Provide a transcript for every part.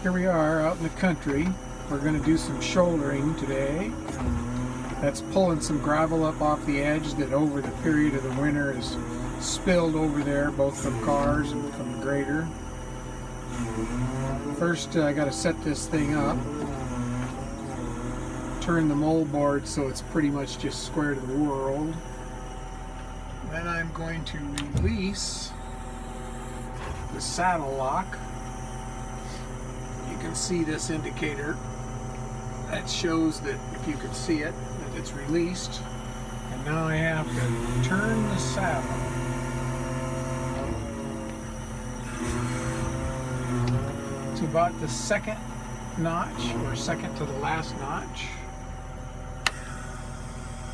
Here we are out in the country. We're going to do some shouldering today. That's pulling some gravel up off the edge that over the period of the winter is spilled over there, both from cars and from the grader. First, I got to set this thing up. Turn the moldboard so it's pretty much just square to the world. Then I'm going to release the saddle lock. You can see this indicator that shows that, if you can see it, that it's released. And now I have to turn the saddle. To about the second notch, or second to the last notch.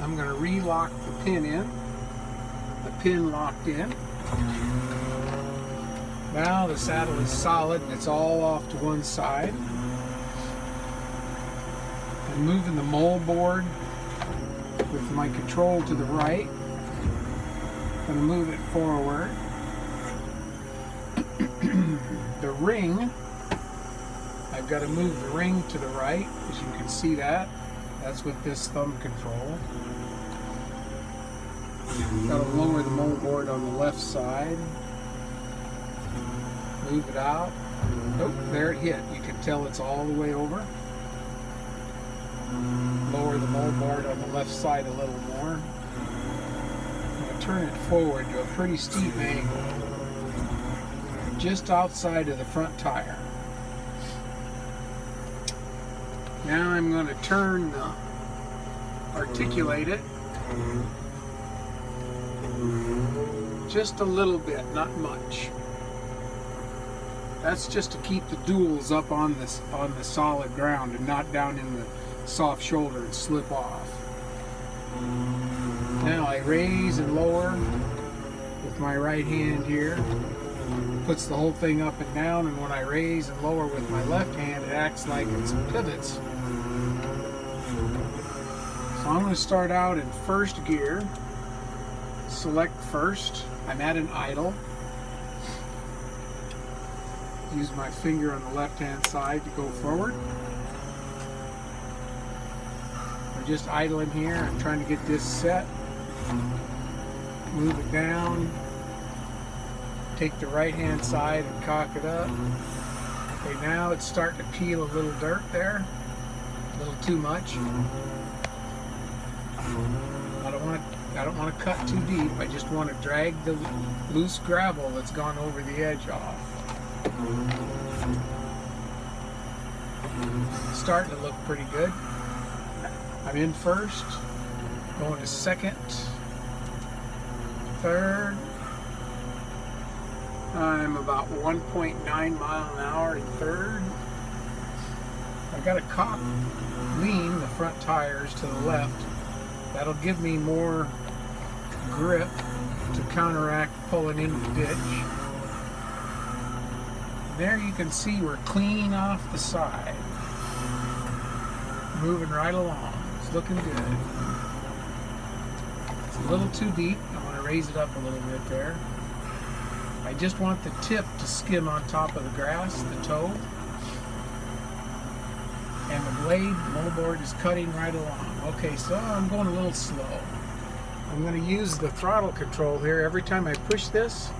I'm going to re-lock the pin in. The pin locked in. Now the saddle is solid and it's all off to one side. I'm moving the moldboard with my control to the right. I'm going to move it forward. The ring, I've got to move the ring to the right, as you can see that. That's with this thumb control. Got to lower the moldboard on the left side. Move it out. Oh, there it hit. You can tell it's all the way over. Lower the moldboard on the left side a little more. I'm going to turn it forward to a pretty steep angle, just outside of the front tire. Now I'm going to articulate it just a little bit, not much. That's just to keep the duals up on the solid ground and not down in the soft shoulder and slip off. Now I raise and lower with my right hand here. Puts the whole thing up and down, and when I raise and lower with my left hand, it acts like it's pivots. So I'm going to start out in first gear. Select first. I'm at an idle. Use my finger on the left hand side to go forward. I'm just idling here. I'm trying to get this set. Move it down. Take the right hand side and cock it up. Okay, now it's starting to peel a little dirt there. A little too much. I don't want to cut too deep. I just want to drag the loose gravel that's gone over the edge off. It's starting to look pretty good. I'm in first, going to second, third. I'm about 1.9 mile an hour in third. I've got to lean the front tires to the left. That'll give me more grip to counteract pulling into the ditch. There you can see we're clean off the side. Moving right along. It's looking good. It's a little too deep. I want to raise it up a little bit there. I just want the tip to skim on top of the grass, the toe. And the blade, the moldboard is cutting right along. Okay, so I'm going a little slow. I'm going to use the throttle control here. Every time I push this,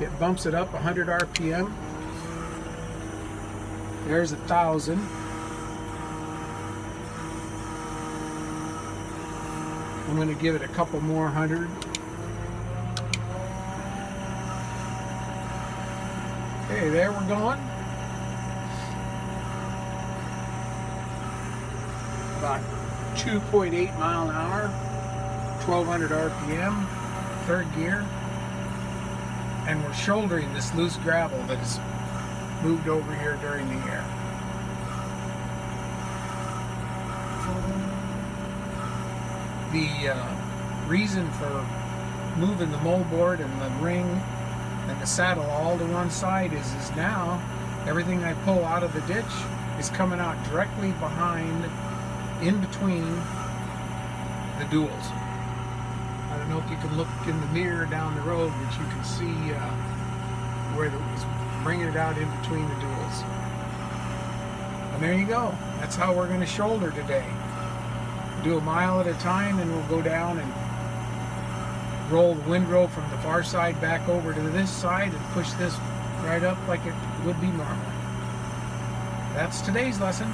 it bumps it up 100 RPM. There's 1,000. I'm going to give it a couple more 100. Okay, there we're going. About 2.8 mile an hour, 1,200 RPM, third gear. And we're shouldering this loose gravel that is moved over here during the year. The reason for moving the moldboard and the ring and the saddle all to one side is now everything I pull out of the ditch is coming out directly behind, in between the duals. I don't know if you can look in the mirror down the road, but you can see where it's bringing it out in between the duals. And there you go. That's how we're going to shoulder today. Do a mile at a time, and we'll go down and roll the windrow from the far side back over to this side and push this right up like it would be normal. That's today's lesson.